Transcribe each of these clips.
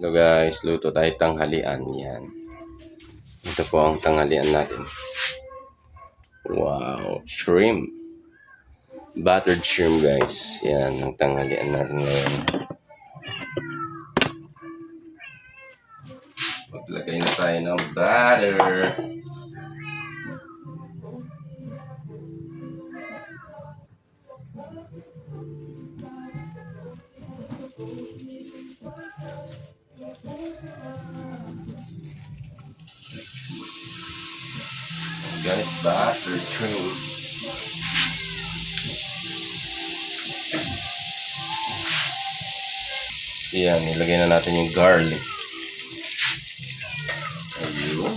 Hello guys, luto tayo tanghalian. Yan. Ito po ang tanghalian natin. Wow, shrimp. Buttered shrimp guys. Yan ang tanghalian natin ngayon. Maglagay na tayo ng butter. Guys, buttered shrimp. Yan, nilagay na natin yung garlic. Ayun.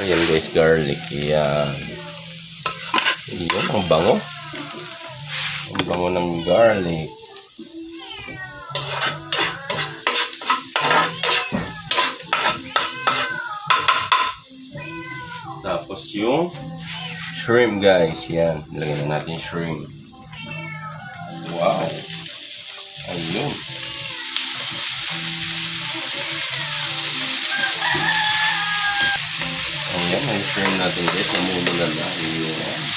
Ayan guys, garlic. Yan. Ayan, ang bango. Ang bango ng garlic. Tapos yung shrimp guys. Yan. Nilagyan na natin shrimp. Wow. Ayun. Ayan. Ang shrimp natin guys. Namumula na. Ayan.